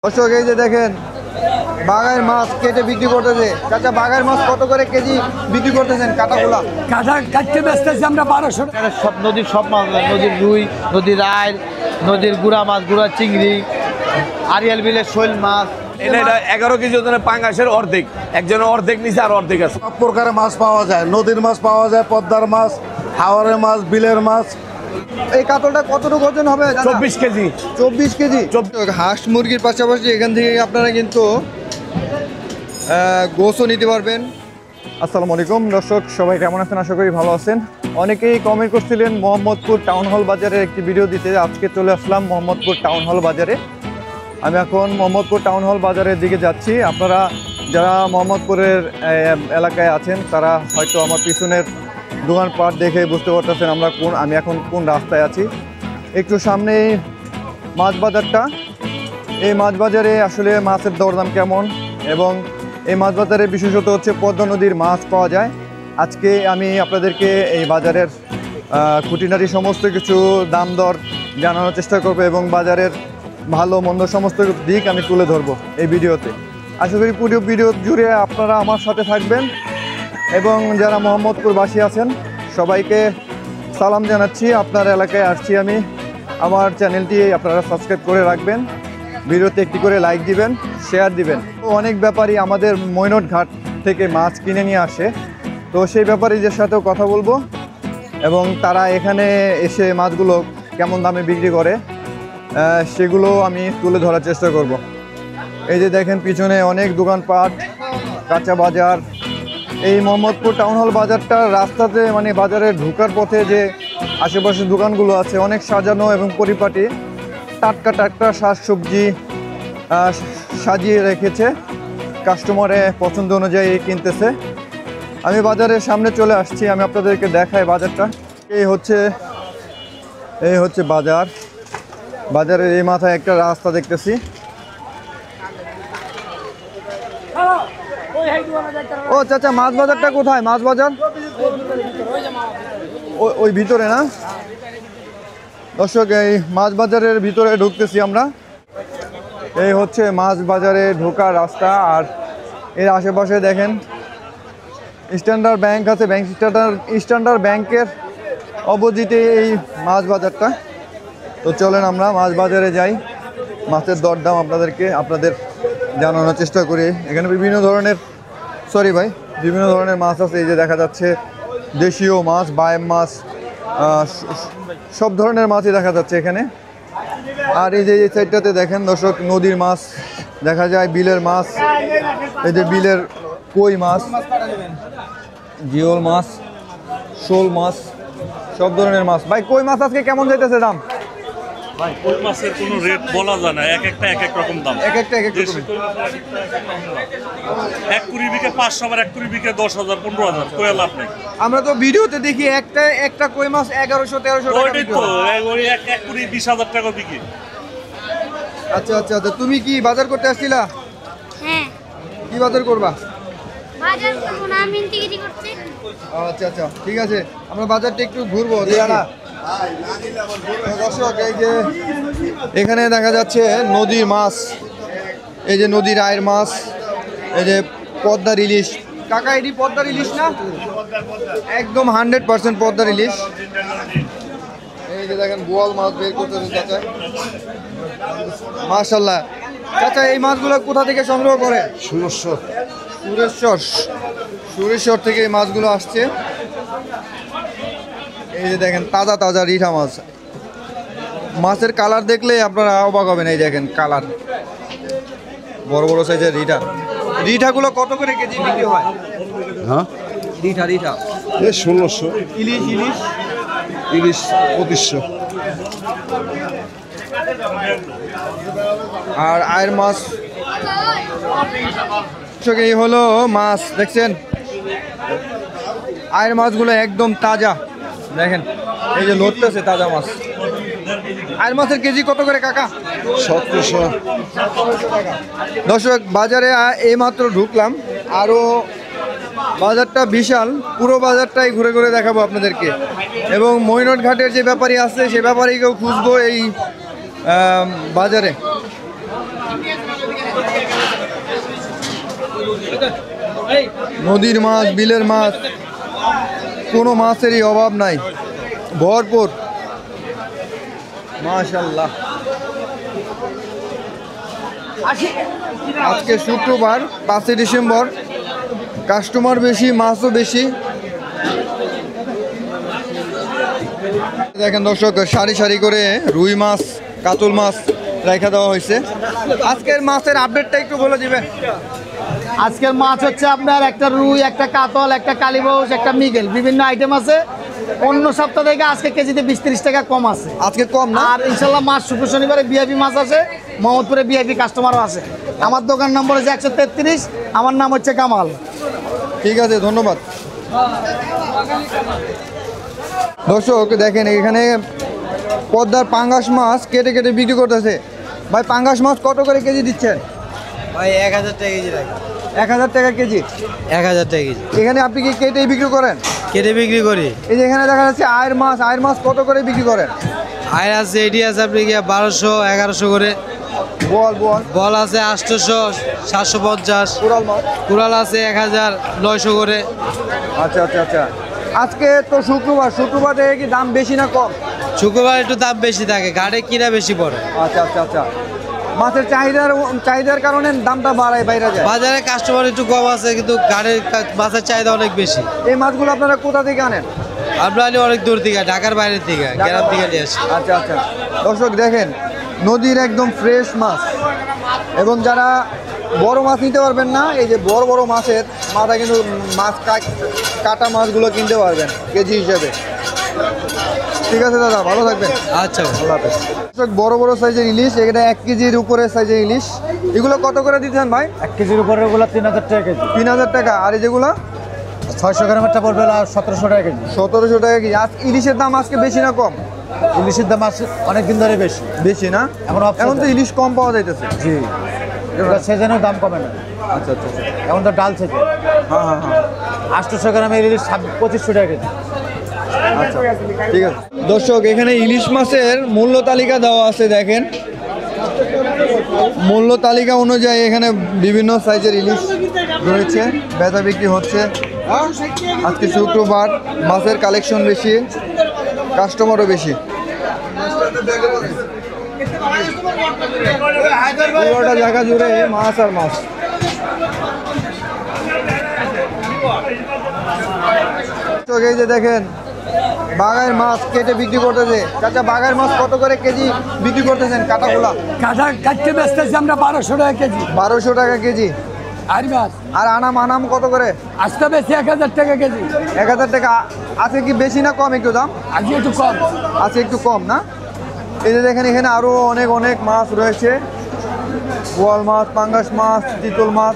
দর্শক এই যে দেখেন বাগার মাছ কেটে বিক্রি করতেছে। চাচা বাগার মাছ কত করে কেজি বিক্রি করতেছেন? কাটাগুলা কাঁচা কাটতে বেচতেছি আমরা 1200 টাকা। সব নদীর সব মাছ, নদীর রুই, নদীর আইল, নদীর গুড়া মাছ, গুড়া চিংড়ি, আরিয়াল বিলের শৈল মাছ। এটা 11 কেজি ওজনের পাঙ্গাসের অর্ধেক, একজনের অর্ধেক নিচে আর অর্ধেক আছে। সব প্রকারের মাছ পাওয়া যায়, নদীর মাছ পাওয়া যায়, পদ্মার মাছ, হাওরের মাছ, বিলের মাছ। এই কাতলটা কতটুকু ওজন হবে? 24 কেজি। 24 কেজি। হাঁস মুরগির পাশাপাশি এখান থেকে আপনারা কিন্তু গোশও নিতে পারবেন। আসসালামু আলাইকুম দর্শক, সবাই কেমন আছেন? আশা করি ভালো আছেন। অনেকেই কমেন্ট করছিলেন মোহাম্মদপুর টাউন হল বাজারের একটি ভিডিও দিতে। আজকে চলে আসলাম মোহাম্মদপুর টাউন হল বাজারে। আমি এখন মোহাম্মদপুর টাউন হল বাজারের দিকে যাচ্ছি। আপনারা যারা মোহাম্মদপুরের এলাকায় আছেন তারা হয়তো আমার পিছনের দোকানপাট দেখে বুঝতে পারতেছেন আমি এখন কোন রাস্তায় আছি। একটু সামনেই মাছ বাজারটা। এই মাছ বাজারে আসলে মাছের দরদাম কেমন, এবং এই মাছ বাজারে বিশেষত হচ্ছে পদ্মা নদীর মাছ পাওয়া যায়। আজকে আমি আপনাদেরকে এই বাজারের খুঁটিনাটি সমস্ত কিছু দাম দর জানানোর চেষ্টা করব, এবং বাজারের ভালো মন্দ সমস্ত দিক আমি তুলে ধরবো এই ভিডিওতে। আশা করি পুরো ভিডিও জুড়ে আপনারা আমার সাথে থাকবেন, এবং যারা মোহাম্মদপুরবাসী আছেন সবাইকে সালাম জানাচ্ছি। আপনার এলাকায় আসছি আমি। আমার চ্যানেলটি আপনারা সাবস্ক্রাইব করে রাখবেন, ভিডিওতে একটি করে লাইক দিবেন, শেয়ার দিবেন। অনেক ব্যাপারী আমাদের মৈনট ঘাট থেকে মাছ কিনে নিয়ে আসে, তো সেই ব্যাপারীদের সাথেও কথা বলবো, এবং তারা এখানে এসে মাছগুলো কেমন দামে বিক্রি করে সেগুলো আমি তুলে ধরার চেষ্টা করব। এই যে দেখেন পিছনে অনেক দোকানপাট, কাঁচা বাজার। এই মোহাম্মদপুর টাউন হল বাজারটা রাস্তাতে মানে বাজারে ঢোকার পথে যে আশেপাশে দোকানগুলো আছে অনেক সাজানো এবং পরিপাটি। টাটকা টাটকা শাকসবজি সাজিয়ে রেখেছে, কাস্টমারে পছন্দ অনুযায়ী কিনতেছে। আমি বাজারের সামনে চলে আসছি, আমি আপনাদেরকে দেখাই বাজারটা। এই হচ্ছে বাজার। বাজারের এই মাথায় একটা রাস্তা দেখতেছি। ও চাচা, মাছ বাজারটা কোথায়? মাছ বাজার ওই ভিতরে না? দর্শক, এই মাছ বাজারের ভিতরে ঢুকতেছি আমরা। এই হচ্ছে মাছ বাজারে ঢোকার রাস্তা। আর এর আশেপাশে দেখেন স্ট্যান্ডার্ড ব্যাংক আছে। স্ট্যান্ডার্ড ব্যাংকের অপোজিটে এই মাছ বাজারটা। তো চলেন আমরা মাছ বাজারে যাই, মাছের দরদাম আপনাদের জানানোর চেষ্টা করি। এখানে বিভিন্ন ধরনের মাছ আছে। এই যে দেখা যাচ্ছে দেশীয় মাছ, বায়েম মাছ, সব ধরনের মাছই দেখা যাচ্ছে এখানে। আর এই যে এই সাইডটাতে দেখেন দর্শক, নদীর মাছ দেখা যায়, বিলের মাছ। এই যে বিলের কই মাছ, জিওল মাছ, শোল মাছ, সব ধরনের মাছ। ভাই কই মাছ আজকে কেমন যাইতেছে দাম? ভাই কই মাছের কোনো রেট বলা যায় না, এক একটা এক এক রকম দাম। এক একটা রকম। এক কুড়ি বিকে 500, আবার এক কুড়ি বিকে 10,000, 15,000, কই লাভ নেই। আমরা তো ভিডিওতে দেখি একটা কই মাছ 1100-1300 টাকা ওইটাই বিক্রি তো, হয়। ওই এক কুড়ি 20,000 টাকা বিকে। আচ্ছা, তুমি কি বাজার করতে আসছিলা? হ্যাঁ, কি বাজার করবা? বাজার করবো না, আমি ইন্টিগ্রিটি করছি। আচ্ছা, ঠিক আছে, আমরা বাজারটা একটু ঘুরবো। দর্শক, এই যে এখানে দেখা যাচ্ছে নদীর মাছ। এই যে নদীর আয়ের মাছ, এই যে পদ্মার ইলিশ। কাকা, এটি পদ্মার ইলিশ না? একদম 100% পদ্মার ইলিশ। এই যে দেখেন বোয়াল মাছ বের করতেছে চাচা। মাশাআল্লাহ। চাচা, এই মাছগুলো কোথা থেকে সংগ্রহ করে? সুরেশ্বর থেকে এই মাছগুলো আসছে। এই যে দেখেন তাজা রিঠা মাছ। মাছের কালার দেখলে আপনারা অবাক হবেন। এই দেখেন কালার, বড় বড় সাইজের রিঠাগুলো কত করে কেজি বিক্রি হয়? হ্যাঁ, রিঠা 1600। ইলিশ 2500। আর আয়ের মাছ। এই হলো মাছ, দেখছেন আয়ের মাছগুলো একদম তাজা। দেখেন এই যে লড়তেছে তাজা মাছ। আয়ের মাছের কেজি কত করে কাকা? 1700। দর্শক, বাজারে এইমাত্র ঢুকলাম, আরও বাজারটা বিশাল। পুরো বাজারটাই ঘুরে ঘুরে দেখাবো আপনাদেরকে, এবং মৈনট ঘাটের যে ব্যাপারী আছে সে ব্যাপারীকেও খুঁজবো এই বাজারে। নদীর মাছ, বিলের মাছ, কোনো মাছেরই অভাব নাই, ভরপুর। মাশাআল্লাহ। আজকে শুক্রবার 5 ডিসেম্বর, কাস্টমার বেশি, মাছও বেশি। দেখেন দর্শক, সারি সারি করে রুই মাছ, কাতল মাছ রেখে দেওয়া হয়েছে। আজকের মাছের আপডেটটা একটু বলে দিবেন। আজকের মাছ হচ্ছে আপনার একটা রুই, একটা কাতল, একটা কালীবাউস, একটা মৃগেল, বিভিন্ন আইটেম আছে। অন্য সপ্তাহ থেকে আজকে কেজিতে 20-30 টাকা কম আছে। আজকে কম না? আর ইনশাল্লাহ মাছ শুক্র শনিবারে ভিআইপি মাছ আছে, মোহাম্মদপুরে ভিআইপি কাস্টমারও আছে। আমার দোকান নম্বর হচ্ছে 133, আমার নাম হচ্ছে কামাল। ঠিক আছে, ধন্যবাদ। দর্শক দেখেন, এখানে পদ্মার পাঙ্গাস মাছ কেটে কেটে বিক্রি করতেছে। ভাই, পাঙ্গাস মাছ কত করে কেজি দিচ্ছেন? ভাই 1000 টাকা কেজি রাখি। 1000 টাকা কেজি? 1000 টাকা কেজি এখানে আপনি কি কেটেই বিক্রি করেন? কেটে বিক্রি করি। এই যে এখানে দেখা যাচ্ছে আয়ের মাছ, আয়ের মাছ কত করে বিক্রি করেন? আয় আছে, এটি আছে আপনি কি 1200-1100 করে। বল বল। বল আছে 800, 750। কোরাল মাছ? কুড়াল আছে 1900 করে। আচ্ছা আচ্ছা আচ্ছা। আজকে তো শুক্রবার, শুক্রবার থেকে কি দাম বেশি না কম? শুক্রবার একটু দাম বেশি থাকে, ঘাটে কিনা বেশি পড়ে। আচ্ছা আচ্ছা আচ্ছা। মাছের চাহিদার কারণে দামটা বাড়ায় বাইরে যায়। বাজারে কাস্টমার একটু কম আছে, কিন্তু ঘাটের মাছের চাহিদা অনেক বেশি। এই মাছগুলো আপনারা কোথা থেকে আনেন? আমরা আনি অনেক দূর থেকে, ঢাকার বাইরের থেকে, গ্রাম থেকে নিয়ে আসি। আচ্ছা আচ্ছা। দর্শক দেখেন, নদীর একদম ফ্রেশ মাছ। এবং যারা বড় মাছ নিতে পারবেন না, এই যে বড় বড় মাছের মাথা কিন্তু মাছ কাটা মাছগুলো কিনতে পারবেন কেজি হিসেবে। ঠিক আছে দাদা, ভালো থাকবেন। আচ্ছা, আল্লাহ হাফেজ। দর্শক, বড় বড় সাইজের ইলিশ, এটা 1 কেজির উপরে সাইজের ইলিশ। এগুলো কত করে দিচ্ছেন ভাই? 1 কেজির উপরে ওগুলো 3000 টাকা কেজি। 3000 টাকা। আর এই যেগুলো 600 গ্রামেরটা পড়বে 1700 টাকা কেজি। 1700 টাকা কেজি। আজ ইলিশের দাম আজকে বেশি না কম? ইলিশের দাম আছে অনেকদিন ধরে বেশি। বেশি না? এখন তো ইলিশ কম পাওয়া যাইতেছে। জি, এটা সেজনের দাম কমে না। আচ্ছা আচ্ছা আচ্ছা। এখন তো ডাল থেকে হ্যাঁ হ্যাঁ হ্যাঁ। 800 গ্রামের ইলিশ 2500 টাকা কেজি। আচ্ছা, ঠিক আছে। দর্শক, এখানে ইলিশ মাছের মূল্য তালিকা দেওয়া আছে, দেখেন। মূল্য তালিকা অনুযায়ী এখানে বিভিন্ন সাইজের ইলিশ রয়েছে, বেচা বিক্রি হচ্ছে। আজকে শুক্রবার, মাছের কালেকশন বেশি, কাস্টমারও বেশি। পুরোটা জায়গা জুড়ে মাছ আর মাছ। এই যে দেখেন, বাগার মাছ কেটে বিক্রি করতেছে। চাচা, বাগার মাছ কত করে কেজি বিক্রি করতেছেন কাটাগুলা? কাঁচা কাটতে বেচতেছি আমরা 1200 টাকা কেজি। 1200 টাকা কেজি। আর মাছ আর আনাম কত করে? আজকে বেশি 1000 টাকা কেজি। 1000 টাকা। আছে কি বেশি না কম একটু দাম? আজকে একটু কম আছে, একটু কম না? এই যে দেখেন, এখানে আরো অনেক অনেক মাছ রয়েছে। বোয়াল মাছ, পাঙ্গাস মাছ, চিতল মাছ।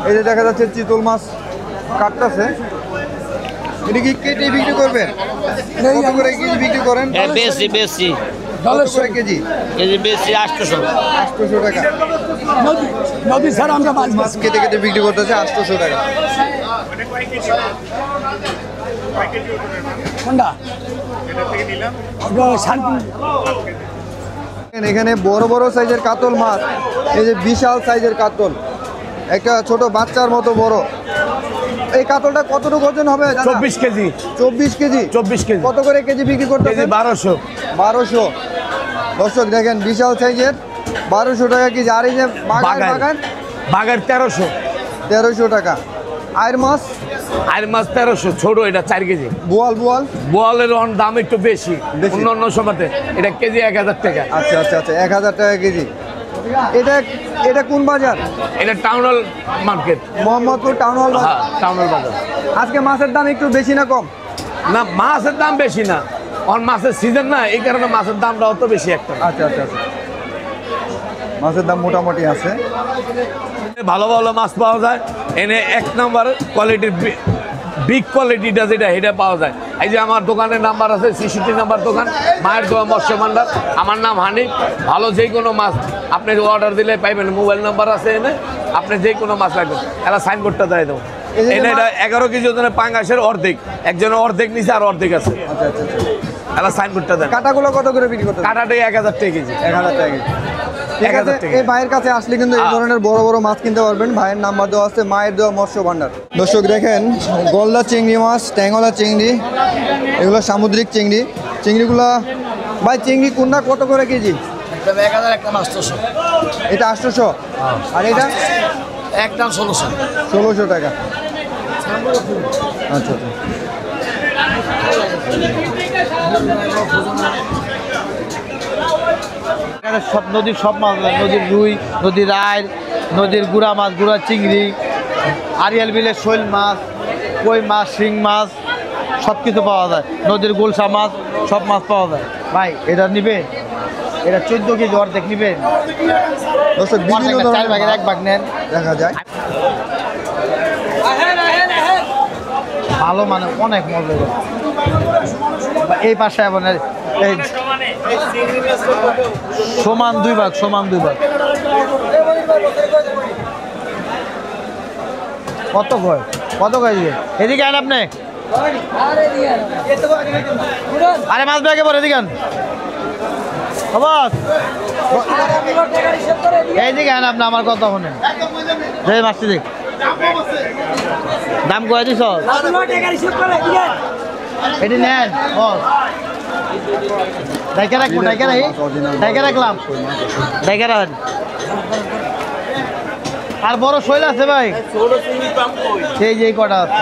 এই যে দেখা যাচ্ছে চিতল মাছ কাটতেছে। এটা কি কেটে বিক্রি করবেন? কত করে কেজি বিক্রি করেন? বেশি বেশি কত করে কেজি? কেজি বেশি 800 800 টাকা। নদী ছাড়া আমরা মাছ মাছ কেটে কেটে বিক্রি করতেছে 800 টাকা। কোনটা? এখানে বড় বড় সাইজের কাতল মাছ, এই যে বিশাল সাইজের কাতল, একটা ছোট বাচ্চার মতো বড়। এই কাতলটা কতটুকু ওজন হবে? 24 কেজি। 24 কেজি? 24 কেজি। কত করে কেজি বিক্রি করতে? কেজি 1200। 1200। দর্শক দেখেন, বিশাল সাইজের 1200 টাকা কেজি। আর এই যে বাগান, বাগার 1300। 1300 টাকা। আয়ের মাছ? আর মাছ 1300, ছোট, এটা 4 কেজি। বোয়াল? বোয়ালের দাম একটু বেশি অন্য সময়তে, এটা কেজি 1000 টাকা। আচ্ছা আচ্ছা আচ্ছা, 1000 টাকা কেজি। এটা কোন বাজার? এটা town hall market, Mohammadpur town hall বাজার। টাউন হল বাজার। আজকে মাছের দাম একটু বেশি না কম? না, মাছের দাম বেশি না, মাছের সিজন না, এই কারণে মাছের দামটা অত বেশি একটা। আচ্ছা আচ্ছা আচ্ছা। মাছের দাম মোটামুটি আছে। ভালো ভালো মাছ পাওয়া যায় এনে, 1 নম্বর কোয়ালিটির বিগ কোয়ালিটিটা যেটা, এটা পাওয়া যায়। এই যে আমার দোকানের নাম্বার আছে, 66 নাম্বার দোকান, মায়ের দোয়া মৎস্য ভান্ডার। আমার নাম হানিফ। ভালো যে কোনো মাছ আপনি অর্ডার দিলে পাইবেন। মোবাইল নাম্বার আছে এনে, আপনি যে কোনো মাছ লাগবেন, এরা সাইনবোর্ডটা দিয়ে দেবো। এনে এটা 11 কেজি ওজনের পাঙ্গাসের অর্ধেক, একজনের অর্ধেক নিচে আর অর্ধেক আছে। আচ্ছা আচ্ছা আচ্ছা। এরা সাইনবোর্ডটা দেন। কাটাগুলো কত করে বিক্রি করতে? কাটাটাই 1000 টাকা কেজি। 1000 টাকা কেজি। ঠিক আছে, 1000 টাকা। এই ভাইয়ের কাছে আসলে কিন্তু এই ধরনের বড় বড় মাছ কিনতে পারবেন। ভাইয়ের নাম্বার দেওয়া আছে, মায়ের দেওয়া মৎস্য ভান্ডার। দর্শক দেখেন, গলদা চিংড়ি মাছ, ট্যাংলা চিংড়ি, এগুলো সামুদ্রিক চিংড়ি। চিংড়িগুলা ভাই, চিংড়ি কোনটা কত করে কেজি? 1000 একটা 800 এটা 800, আর এটা একদম 1600 1600 টাকা। আচ্ছা আচ্ছা। এখানে সব নদীর সব মাছ, নদীর রুই, নদীর আইল, নদীর গুড়া মাছ, গুড়া চিংড়ি, আরিয়াল বিলের শৈল মাছ, কই মাছ, শিং মাছ, সব কিছু পাওয়া যায়। নদীর গুলশা মাছ, সব মাছ পাওয়া যায়। ভাই এটা নিবেন, এটা 14 কেজি অর্ধেক নিবেন। দর্শক বিভিন্ন 4 ধরনের ভাগের 1 ভাগ নেন, দেখা যায়। ভালো মানে অনেক মজা করে। এই পাশে এবং এই সমান 2 ভাগ, সমান 2 ভাগ। কত কয়, কত কয় দিবেন? এদিকে আন আপনি। আরে মাছ ব্যাগে পড়ে এদিকে আন। অবাক এইদিকে আন আপনি, আমার কথা শুনেন। এই মাছটি দেখ, দাম কয় দিছ? এটি নেন, ডাইকা রাখবো, ডাইকা রাখি, ডাইকা রাখলাম, ডাইকা রাখেন। আর বড় শৈল আছে ভাই, সেই যে কটা আছে,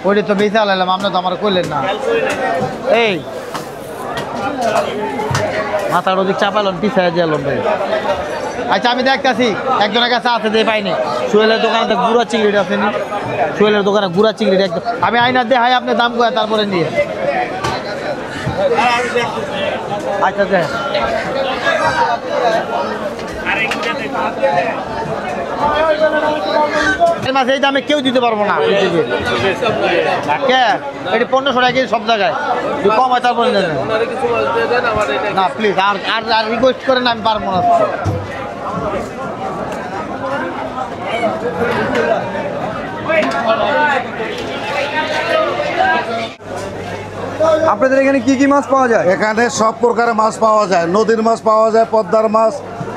ওইটি তো বেশি আলাইলাম, আপনি তো আমার করলেন না। এই মাথার ওদিক চাপালেন, পিছায় দিলাম ভাই। আচ্ছা আমি দেখতেছি, একজনের কাছে আছে যে পাইনি। সোহেলের দোকানে গুড়া চিংড়ি আছে নি, সোহেলের দোকানে গুড়া চিংড়ি একদম। আমি আইনা দিয়ে হাই, আপনি দাম করে তারপরে নিয়ে। আচ্ছা আচ্ছা, মাছ এই দামে কেউ দিতে পারবো না পৃথিবীর। কে এটি 1500 টাকা কেজি সব জায়গায়, কম হয় তারপরে না please. R R R request করেন, আমি পারবো না। আপনাদের এখানে কি কি মাছ পাওয়া যায়? এখানে সব প্রকারের মাছ পাওয়া যায়। নদীর মাছ পাওয়া যায়, পদ্মার মাছ,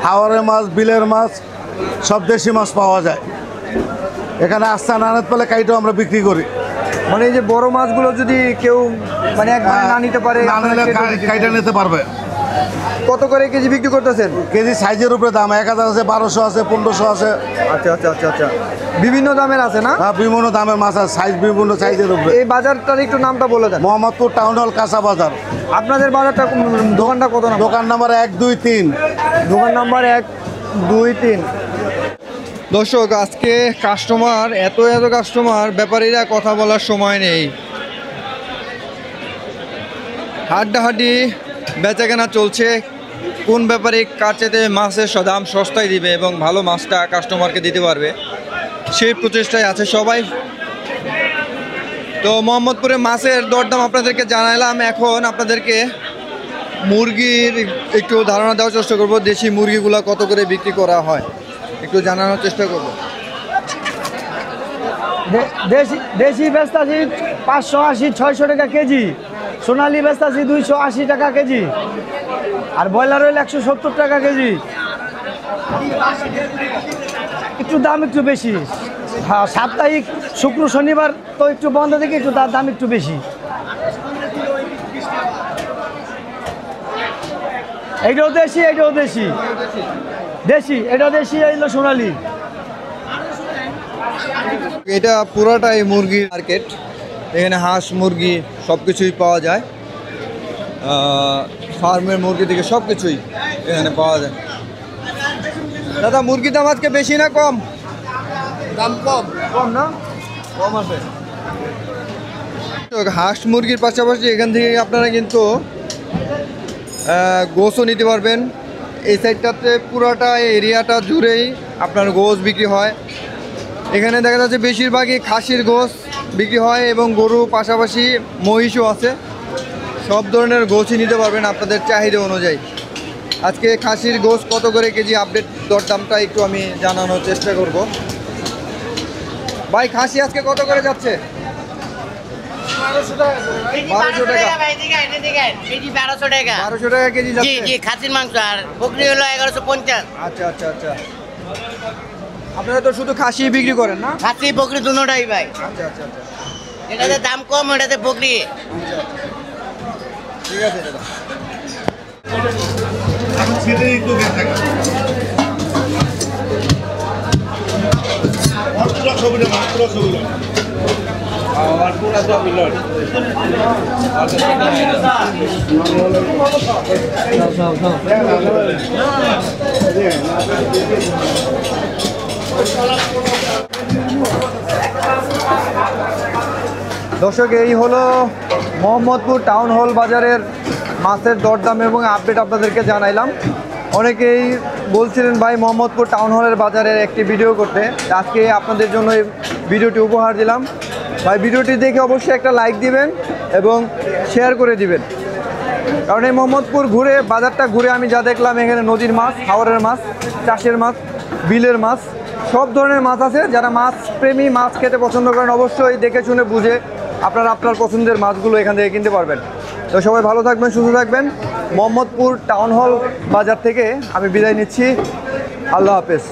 হাওরের মাছ, বিলের মাছ, সব দেশি মাছ পাওয়া যায়। এখানে আস্থা নানাত পেলে কাইটাও আমরা বিক্রি করি। মানে এই যে বড় মাছগুলো যদি কেউ মানে একবার না নিতে পারে, না নিলে কাইটা নিতে পারবে। কত করে কেজি বিক্রি করতেছেন? কেজি সাইজের উপরে দাম, 1000 আছে, 1200 আছে, 1500 আছে। আচ্ছা আচ্ছা আচ্ছা আচ্ছা, বিভিন্ন দামের আছে না? হ্যাঁ, বিভিন্ন দামের মাছ আছে, সাইজ বিভিন্ন সাইজের উপরে। এই বাজারটার একটু নামটা বলে দেন। মোহাম্মদপুর টাউন হল কাঁচা বাজার। আপনাদের বাজারটা দোকানটা কত নাম? দোকান নাম্বার 1, 2, 3। দোকান নাম্বার 1, 2, 3। দর্শক, আজকে কাস্টমার এত কাস্টমার, ব্যাপারীরা কথা বলার সময় নেই। হাড্ডাহাড্ডি বেচাকেনা চলছে, কোন ব্যাপারী কার চেয়ে মাছের দাম সস্তায় দিবে এবং ভালো মাছটা কাস্টমারকে দিতে পারবে, সেই প্রচেষ্টায় আছে সবাই। তো মোহাম্মদপুরে মাছের দরদাম আপনাদেরকে জানালাম। এখন আপনাদেরকে মুরগির একটু ধারণা দেওয়ার চেষ্টা করব, দেশি মুরগিগুলো কত করে বিক্রি করা হয় একটু জানানোর চেষ্টা করব। দেশি বেচতাছি 580-600 টাকা কেজি, সোনালি বেচতাছি 280 টাকা কেজি, আর ব্রয়লার হইল 170 টাকা কেজি। একটু দাম একটু বেশি। হ্যাঁ, সাপ্তাহিক শুক্র শনিবার তো একটু বন্ধ থেকে একটু তার দাম একটু বেশি। এইটাও দেশি, এইটাও দেশি, দেশি এটা দেশি, এইগুলো সোনালি। এটা পুরাটাই মুরগির মার্কেট, এখানে হাঁস মুরগি সব কিছুই পাওয়া যায়। ফার্মের মুরগি থেকে সব কিছুই এখানে পাওয়া যায়। দাদা, মুরগির দাম আজকে বেশি না কম? দাম কম। কম না? কম আছে। হাঁস মুরগির পাশাপাশি এখান থেকে আপনারা কিন্তু গোশও নিতে পারবেন। এই সাইডটাতে পুরাটা এরিয়াটা জুড়েই আপনার গোশ বিক্রি হয়। এখানে দেখা যাচ্ছে বেশিরভাগই খাসির গোশ বিক্রি হয় এবং গরু পাশাপাশি মহিষও আছে। সব ধরনের গোশই নিতে পারবেন আপনাদের চাহিদা অনুযায়ী। আজকে খাসির গোশ কত করে কেজি, আপডেট দরদামটা একটু আমি জানানোর চেষ্টা করব। ভাই, খাসি আজকে কত করে যাচ্ছে? 1200 টাকা 1200 টাকা কেজি জি যাচ্ছে। জি খাসির মাংস আর বকরি হলো 1150। আচ্ছা আচ্ছা আচ্ছা, আপনারা তো শুধু খাসি বিক্রি করেন না? খাসি বকরি দুটোটাই ভাই, আচ্ছা আচ্ছা আচ্ছা, এটাতে দাম কম, এটাতে বকরি। ঠিক আছে দাদা। দর্শক, এই হলো মোহাম্মদপুর টাউন হল বাজারের মাছের দরদাম এবং আপডেট আপনাদেরকে জানাইলাম। অনেকেই বলছিলেন ভাই মোহাম্মদপুর টাউন হলের বাজারের একটি ভিডিও করতে, আজকে আপনাদের জন্য এই ভিডিওটি উপহার দিলাম। ভাই ভিডিওটি দেখে অবশ্যই একটা লাইক দিবেন এবং শেয়ার করে দিবেন, কারণ এই মোহাম্মদপুর ঘুরে বাজারটা ঘুরে আমি যা দেখলাম, এখানে নদীর মাছ, হাওরের মাছ, চাষের মাছ, বিলের মাছ, সব ধরনের মাছ আছে। যারা মাছ প্রেমী, মাছ খেতে পছন্দ করেন, অবশ্যই দেখে শুনে বুঝে আপনারা আপনার পছন্দের মাছগুলো এখান থেকে কিনতে পারবেন। তো সবাই ভালো থাকবেন, সুস্থ থাকবেন। মোহাম্মদপুর টাউন হল বাজার থেকে আমি বিদায় নিচ্ছি। আল্লাহ হাফেজ।